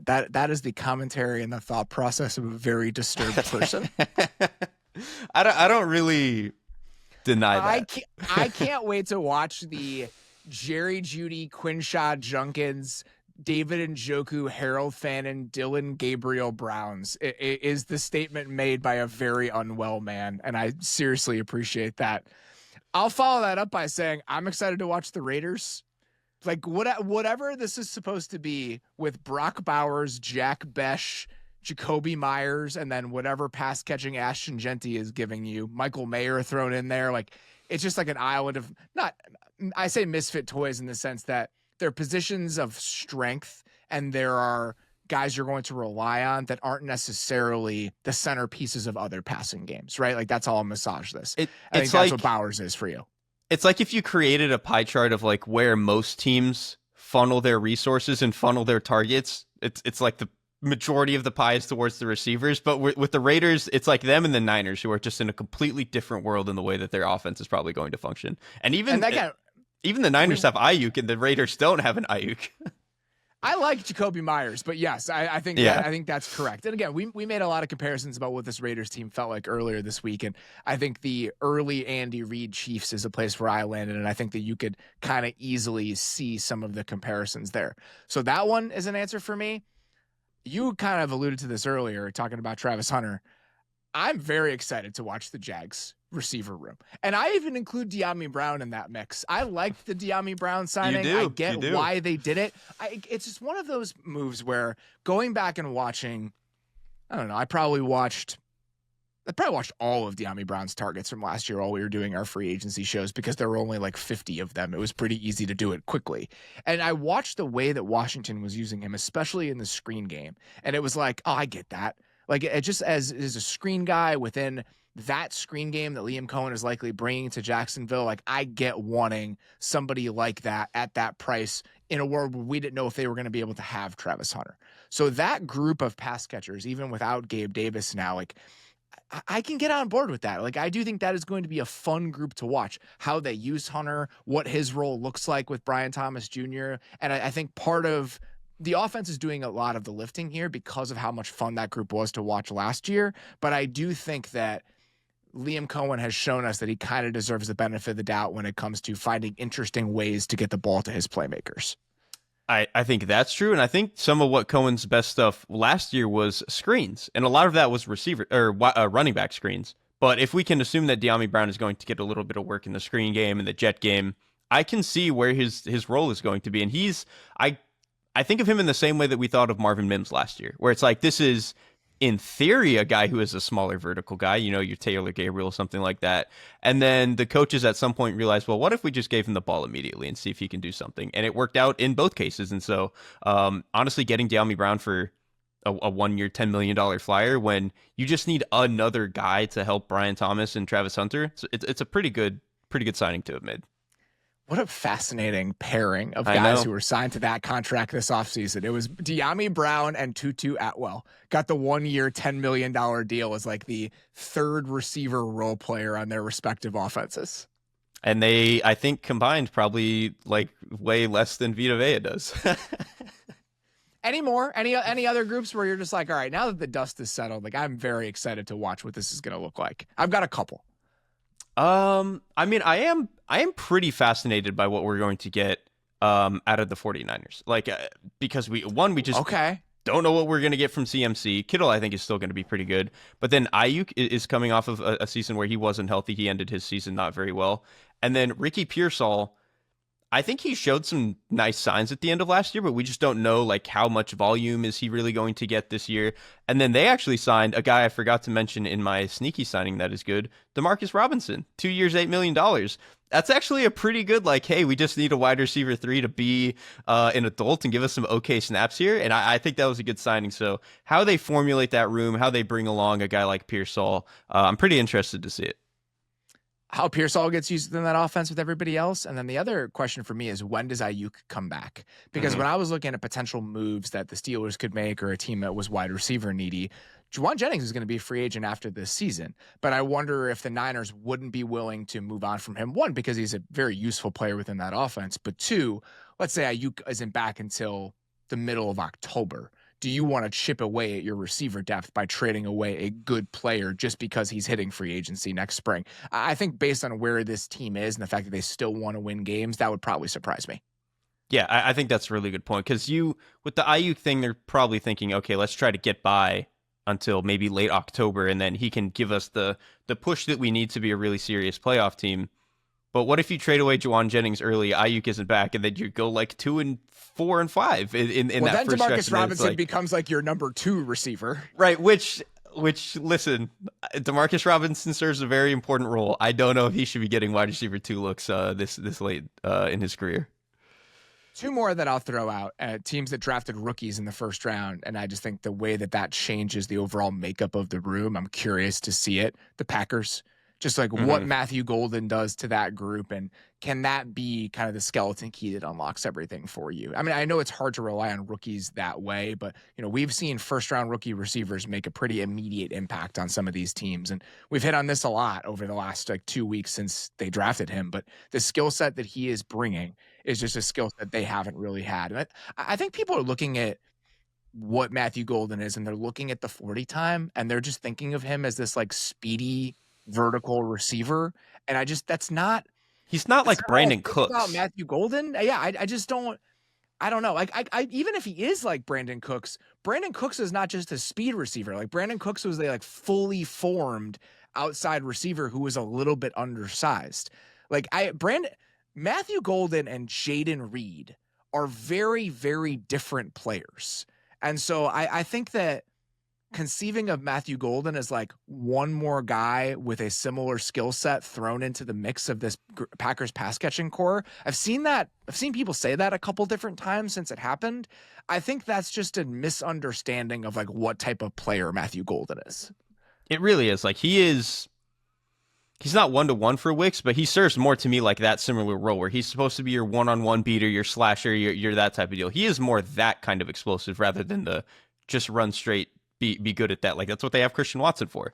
A: That is the commentary and the thought process of a very disturbed person.
B: I don't really deny that.
A: I can't wait to watch the Jerry Jeudy, Quinshaw Judkins, David Njoku, Harold Fannin, Dylan Gabriel Browns. It is the statement made by a very unwell man, and I seriously appreciate that. I'll follow that up by saying I'm excited to watch the Raiders. Like whatever this is supposed to be with Brock Bowers, Jack Besh, Jacoby Myers, and then whatever pass catching Ashton Genty is giving you, Michael Mayer thrown in there. Like it's just like an island of I say misfit toys in the sense that they're positions of strength and there are guys you're going to rely on that aren't necessarily the centerpieces of other passing games, right? Like that's all I'll massage this. I think that's what Bowers is for you.
B: It's like if you created a pie chart of like where most teams funnel their resources and funnel their targets. It's like majority of the pie is towards the receivers, but with the Raiders, it's like them and the Niners, who are just in a completely different world in the way that their offense is probably going to function. And even the Niners have Ayuk, and the Raiders don't have an Ayuk.
A: I like Jacoby Myers, but yes, I think that's correct. And again, we made a lot of comparisons about what this Raiders team felt like earlier this week, and I think the early Andy Reid Chiefs is a place where I landed, and I think that you could kind of easily see some of the comparisons there. So that one is an answer for me. You kind of alluded to this earlier, talking about Travis Hunter. I'm very excited to watch the Jags receiver room. And I even include De'Ami Brown in that mix. I liked the De'Ami Brown signing. I get why they did it. It's just one of those moves where going back and watching, I don't know, I probably watched all of De'Ami Brown's targets from last year while we were doing our free agency shows, because there were only like 50 of them. It was pretty easy to do it quickly. And I watched the way that Washington was using him, especially in the screen game. And it was like, oh, I get that. Like, it just as a screen guy within that screen game that Liam Cohen is likely bringing to Jacksonville, like, I get wanting somebody like that at that price in a world where we didn't know if they were going to be able to have Travis Hunter. So that group of pass catchers, even without Gabe Davis now, like, I can get on board with that. Like, I do think that is going to be a fun group to watch, how they use Hunter, what his role looks like with Brian Thomas Jr. And I think part of the offense is doing a lot of the lifting here because of how much fun that group was to watch last year. But I do think that Liam Cohen has shown us that he kind of deserves the benefit of the doubt when it comes to finding interesting ways to get the ball to his playmakers.
B: I think that's true. And I think some of what Cohen's best stuff last year was screens. And a lot of that was running back screens. But if we can assume that De'Ami Brown is going to get a little bit of work in the screen game and the jet game, I can see where his role is going to be. And I think of him in the same way that we thought of Marvin Mims last year, where it's like, this is, in theory, a guy who is a smaller vertical guy, you know, your Taylor Gabriel, something like that. And then the coaches at some point realized, well, what if we just gave him the ball immediately and see if he can do something? And it worked out in both cases. And so, honestly, getting De'Ami Brown for a 1 year, $10 million flyer when you just need another guy to help Brian Thomas and Travis Hunter, it's a pretty good signing to have made.
A: What a fascinating pairing of guys who were signed to that contract this offseason. It was De'Ami Brown and Tutu Atwell. Got the 1 year, $10 million deal as like the third receiver role player on their respective offenses.
B: And they, I think, combined probably like way less than Vita Vea does.
A: Any more? Any other groups where you're just like, all right, now that the dust is settled, like, I'm very excited to watch what this is going to look like. I've got a couple.
B: I mean, I am pretty fascinated by what we're going to get out of the 49ers. Like, because we just don't know what we're going to get from CMC. Kittle, I think, is still going to be pretty good. But then Ayuk is coming off of a season where he wasn't healthy. He ended his season not very well. And then Ricky Pearsall, I think he showed some nice signs at the end of last year, but we just don't know like how much volume is he really going to get this year. And then they actually signed a guy I forgot to mention in my sneaky signing that is good, Demarcus Robinson, 2 years, $8 million. That's actually a pretty good, like, hey, we just need a wide receiver 3 to be an adult and give us some okay snaps here. And I think that was a good signing. So how they formulate that room, how they bring along a guy like Pearsall, I'm pretty interested to see it.
A: How Pearsall gets used in that offense with everybody else. And then the other question for me is, when does Ayuk come back? Because when I was looking at potential moves that the Steelers could make, or a team that was wide receiver needy, Juwan Jennings is going to be a free agent after this season. But I wonder if the Niners wouldn't be willing to move on from him. One, because he's a very useful player within that offense. But two, let's say Ayuk isn't back until the middle of October. Do you want to chip away at your receiver depth by trading away a good player just because he's hitting free agency next spring? I think based on where this team is and the fact that they still want to win games, that would probably surprise me.
B: Yeah, I think that's a really good point, because with the Ayuk thing, they're probably thinking, okay, let's try to get by until maybe late October, and then he can give us the push that we need to be a really serious playoff team. But what if you trade away Juwan Jennings early, Ayuk isn't back, and then you go like 2-4 and 5 in that
A: then
B: first
A: Demarcus
B: stretch,
A: Robinson becomes like your number 2 receiver.
B: Right, which listen, Demarcus Robinson serves a very important role. I don't know if he should be getting wide receiver 2 looks this late in his career.
A: 2 more that I'll throw out, teams that drafted rookies in the first round, and I just think the way that changes the overall makeup of the room, I'm curious to see it. The Packers. just like what Matthew Golden does to that group, and can that be kind of the skeleton key that unlocks everything for you? I mean, I know it's hard to rely on rookies that way, but we've seen first-round rookie receivers make a pretty immediate impact on some of these teams, and we've hit on this a lot over the last 2 weeks since they drafted him. But the skill set that he is bringing is just a skill set they haven't really had, and I think people are looking at what Matthew Golden is, and they're looking at the 40 time, and they're just thinking of him as this like speedy vertical receiver, and that's not.
B: He's not like Brandon Cooks.
A: About Matthew Golden, yeah, I just don't. I don't know. Like I even if he is like Brandon Cooks is not just a speed receiver. Like Brandon Cooks was a fully formed outside receiver who was a little bit undersized. Like Matthew Golden and Jaden Reed are very, very different players, and so I think that conceiving of Matthew Golden as like one more guy with a similar skill set thrown into the mix of this Packers pass catching core. I've seen people say that a couple different times since it happened. I think that's just a misunderstanding of like what type of player Matthew Golden is.
B: It really is. Like he's not 1-to-1 for Wicks, but he serves more to me like that similar role where he's supposed to be your one-on-one beater, your slasher, you're that type of deal. He is more that kind of explosive rather than the just run straight, be good at that. Like that's what they have Christian Watson for.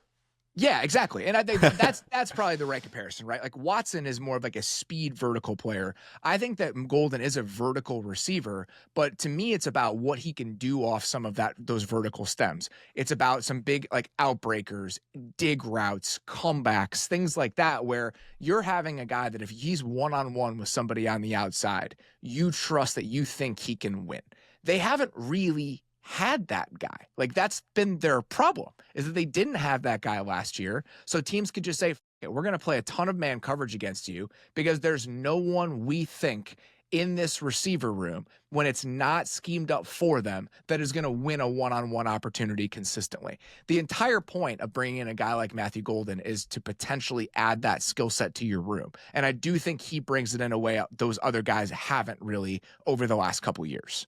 A: Yeah, exactly. And I think that's probably the right comparison, right? Like Watson is more of like a speed vertical player. I think that Golden is a vertical receiver, but to me it's about what he can do off some of those vertical stems. It's about some big like outbreakers, dig routes, comebacks, things like that, where you're having a guy that if he's one-on-one with somebody on the outside, you trust that you think he can win. They haven't really had that guy. Like that's been their problem, is that they didn't have that guy last year. So teams could just say, we're going to play a ton of man coverage against you because there's no one we think in this receiver room when it's not schemed up for them that is going to win a one-on-one opportunity consistently. The entire point of bringing in a guy like Matthew Golden is to potentially add that skill set to your room. And I do think he brings it in a way those other guys haven't really over the last couple years.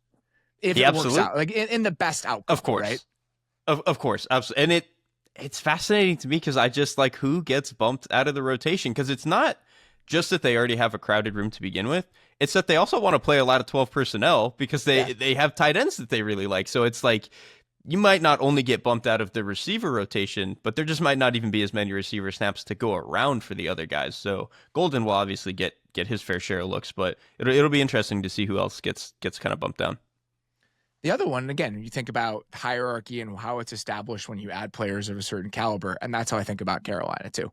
A: If it works out, like in the best outcome,
B: of course,
A: right?
B: Of course, absolutely. And it's fascinating to me because I just like who gets bumped out of the rotation, because it's not just that they already have a crowded room to begin with. It's that they also want to play a lot of 12 personnel because they have tight ends that they really like. So it's like you might not only get bumped out of the receiver rotation, but there just might not even be as many receiver snaps to go around for the other guys. So Golden will obviously get his fair share of looks, but it'll be interesting to see who else gets kind of bumped down.
A: The other one, again, you think about hierarchy and how it's established when you add players of a certain caliber, and that's how I think about Carolina too.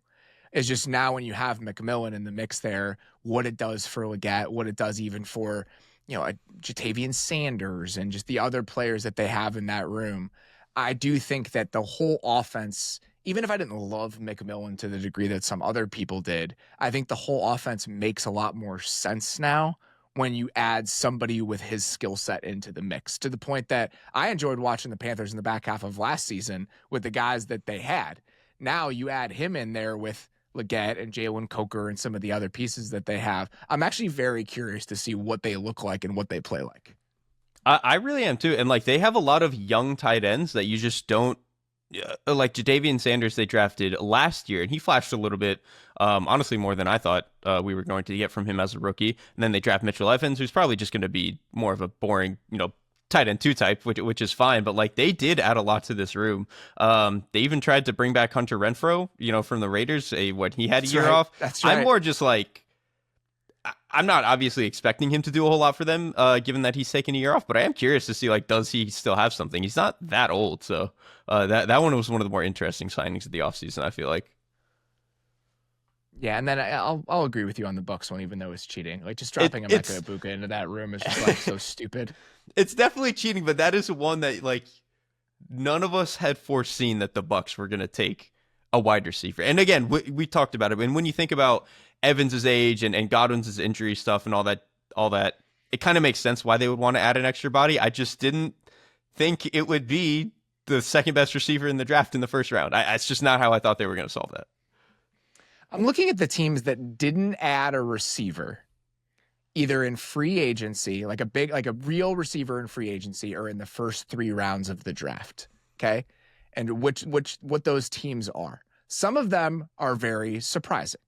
A: It's just now when you have McMillan in the mix there, what it does for Leggett, what it does even for, a Jatavian Sanders and just the other players that they have in that room. I do think that the whole offense, even if I didn't love McMillan to the degree that some other people did, I think the whole offense makes a lot more sense now when you add somebody with his skill set into the mix, to the point that I enjoyed watching the Panthers in the back half of last season with the guys that they had. Now you add him in there with Leggett and Jalen Coker and some of the other pieces that they have. I'm actually very curious to see what they look like and what they play like.
B: I really am too. And like they have a lot of young tight ends that you just don't, like Jatavian Sanders they drafted last year, and he flashed a little bit, honestly more than I thought we were going to get from him as a rookie. And then they draft Mitchell Evans, who's probably just going to be more of a boring, tight end 2 type, which is fine. But like they did add a lot to this room. They even tried to bring back Hunter Renfrow, from the Raiders, when he had a year off.
A: That's right.
B: I'm more just like, I'm not obviously expecting him to do a whole lot for them, given that he's taken a year off, but I am curious to see, like, does he still have something? He's not that old, so that one was one of the more interesting signings of the offseason, I feel like.
A: Yeah, and then I'll agree with you on the Bucs one, even though it's cheating. Like, just dropping Emeka Egbuka into that room is just, like, so stupid.
B: It's definitely cheating, but that is one that, like, none of us had foreseen that the Bucs were going to take a wide receiver. And again, we talked about it, and when you think about Evans's age and Godwin's injury stuff and all that, it kind of makes sense why they would want to add an extra body. I just didn't think it would be the second best receiver in the draft in the first round. It's just not how I thought they were going to solve that.
A: I'm looking at the teams that didn't add a receiver, either in free agency, like a real receiver in free agency, or in the first 3 rounds of the draft. Okay. And what those teams are. Some of them are very surprising,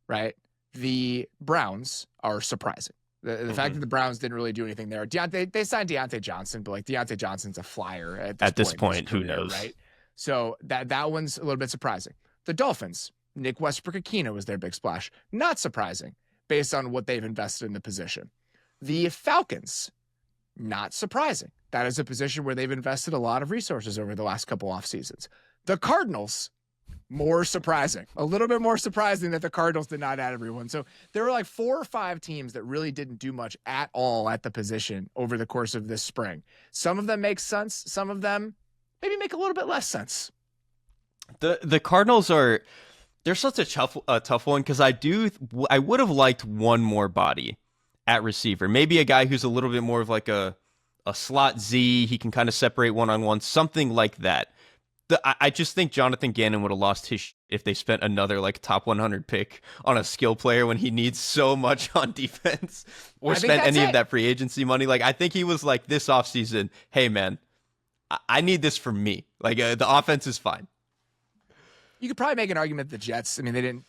A: right? The Browns are surprising. The fact that the Browns didn't really do anything there. They signed Deontay Johnson, but like Deontay Johnson's a flyer at this point,
B: who knows,
A: right? So that one's a little bit surprising. The Dolphins, Nick Westbrook-Akina was their big splash. Not surprising based on what they've invested in the position. The Falcons, not surprising. That is a position where they've invested a lot of resources over the last couple off seasons. The Cardinals, more surprising, a little bit more surprising that the Cardinals did not add everyone. So there were like 4 or 5 teams that really didn't do much at all at the position over the course of this spring. Some of them make sense. Some of them maybe make a little bit less sense.
B: The Cardinals they're such a tough one because I would have liked one more body at receiver. Maybe a guy who's a little bit more of like a slot Z. He can kind of separate one-on-one, something like that. I just think Jonathan Gannon would have lost his if they spent another like top 100 pick on a skill player when he needs so much on defense, or spent any of that free agency money. Like, I think he was like this offseason, hey man, I need this for me. Like the offense is fine.
A: You could probably make an argument that the Jets, I mean,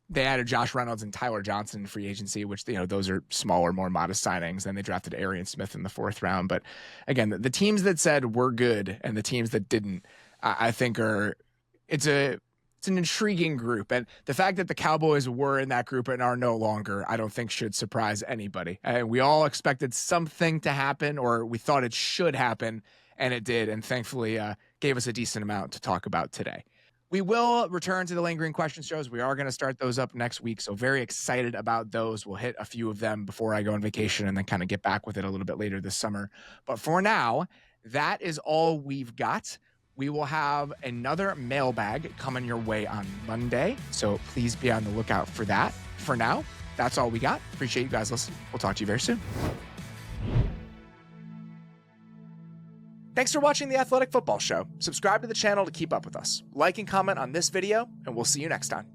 A: they added Josh Reynolds and Tyler Johnson in free agency, which, those are smaller, more modest signings. Then they drafted Arian Smith in the 4th round. But again, the teams that said we're good and the teams that didn't, I think it's an intriguing group. And the fact that the Cowboys were in that group and are no longer, I don't think should surprise anybody. We all expected something to happen, or we thought it should happen, and it did. And thankfully gave us a decent amount to talk about today. We will return to the lingering question shows. We are going to start those up next week, so very excited about those. We'll hit a few of them before I go on vacation and then kind of get back with it a little bit later this summer. But for now, that is all we've got. We will have another mailbag coming your way on Monday, so please be on the lookout for that. For now, that's all we got. Appreciate you guys listening. We'll talk to you very soon. Thanks for watching The Athletic Football Show. Subscribe to the channel to keep up with us. Like and comment on this video, and we'll see you next time.